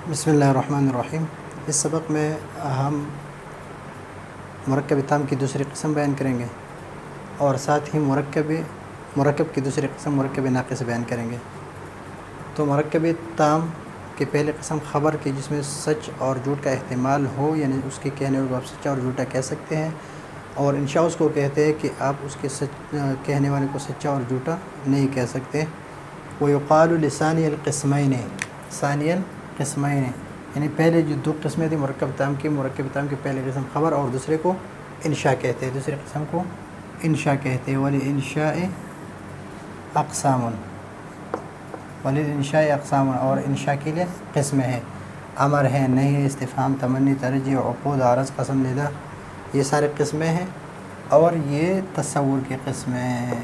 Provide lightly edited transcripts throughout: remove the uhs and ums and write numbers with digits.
بسم اللہ الرحمن الرحیم۔ اس سبق میں ہم مرکب تام کی دوسری قسم بیان کریں گے اور ساتھ ہی مرکب کی دوسری قسم مرکب ناقص بیان کریں گے۔ تو مرکب تام کی پہلی قسم خبر کی، جس میں سچ اور جھوٹ کا احتمال ہو، یعنی اس کے کہنے والے کو آپ سچا اور جھوٹا کہہ سکتے ہیں، اور انشاء اس کو کہتے ہیں کہ آپ اس کے کہنے والے کو سچا اور جھوٹا نہیں کہہ سکتے۔ وَيُقَالُ لِثَانِيِ الْقِسْمَيْنِ ثَانِيًا قسمین، یعنی پہلے جو دو قسمیں تھیں مرکب تام کی پہلی قسم خبر اور دوسرے کو انشاء کہتے ہیں، دوسری قسم کو انشاء کہتے ہیں۔ وَلِلْإِنشَاءِ أَقْسَامٌ، وَلِلْإِنشَاءِ أَقْسَامٌ، اور انشاء کے لیے قسمیں ہیں، امر ہے، نہیں ہے، استفہام، تمنی، ترجیح، عقود، عرض، قسم، ندا، یہ سارے قسمیں ہیں، اور یہ تصور کی قسمیں ہیں۔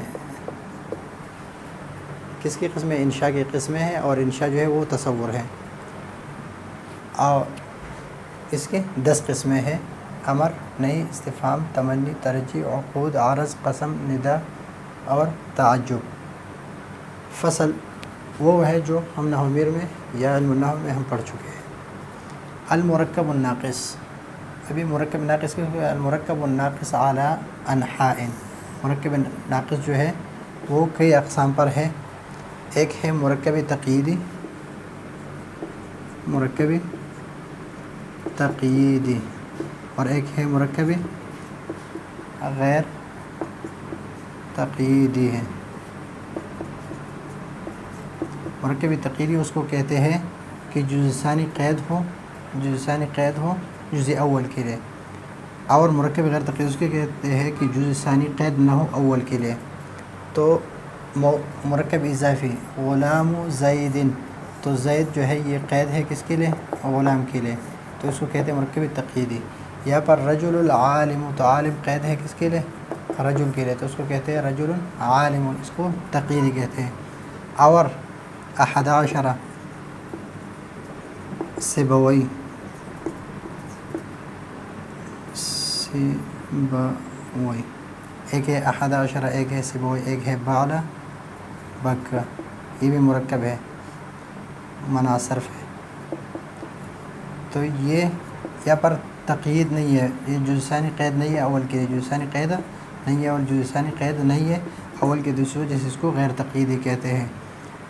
کس کی قسمیں؟ انشاء کی قسمیں ہیں، اور انشاء جو ہے وہ تصور ہے، اور اس کے 10 قسمیں ہیں: امر، نہیں، استفہام، تمنی، ترجیح، عقود، عرض، قسم، ندا اور تعجب۔ فصل وہ ہے جو ہم نحو میر میں یا علم النحو میں ہم پڑھ چکے ہیں۔ المرکب الناقص، ابھی مرکب ناقص کے المرکب الناقص علی انحاء، مرکب ناقص جو ہے وہ کئی اقسام پر ہے۔ ایک ہے مرکب تقییدی، اور ایک ہے مرکب غیر تقییدی ہے۔ مرکب تقییدی اس کو کہتے ہیں کہ جزء ثانی قید ہو جزء اول کے لیے، اور مرکب غیر تقییدی اس کے کہتے ہیں کہ جزء ثانی قید نہ ہو اول کے لیے۔ تو مرکب اضافی غلام زید، تو زید جو ہے یہ قید ہے کس کے لیے؟ غلام کے لیے، تو اس کو کہتے ہیں مرکب تقییدی۔ یہاں پر رجل العالم، تو عالم قید ہے کس کے لیے؟ رجل کے لیے، تو اس کو کہتے ہیں رجل عالم، اس کو تقییدی کہتے ہیں۔ اور 11 سیبوئی، ایک ہے 11، ایک ہے سیبوئی، ایک ہے بعد بکر، یہ بھی مرکب ہے، مناصرف ہے۔ تو یہ یہاں پر تقیید نہیں ہے، یہ جزء ثانی قید نہیں ہے اول کے لیے، جزء ثانی قید نہیں ہے، اور جزء ثانی قید نہیں ہے اول کے دوسری وجہ سے اس کو غیر تقییدی کہتے ہیں۔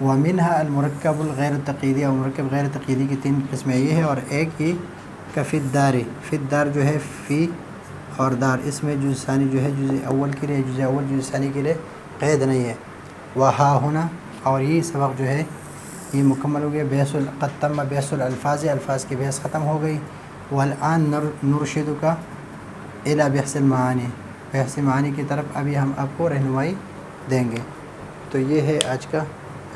ومنها المرکب الغیر تقییدی، اور مرکب غیر تقییدی کی 3 قسمیں یہ ہے، اور ایک ہی فی الدار جو ہے فی اور دار، اس میں جزء ثانی جو ہے جزء اول کے لیے، جزء اول جزء ثانی کے لیے قید نہیں ہے۔ وہا ہونا، اور یہ سبق جو ہے یہ مکمل ہو گیا۔ قد تم بحث الالفاظ، الفاظ کی بحث ختم ہو گئی۔ والآن نرشدک الی بحث المعانی، بحث معانی کی طرف ابھی ہم آپ کو رہنمائی دیں گے۔ تو یہ ہے آج کا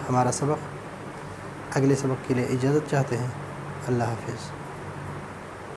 ہمارا سبق، اگلے سبق کے لیے اجازت چاہتے ہیں۔ اللہ حافظ۔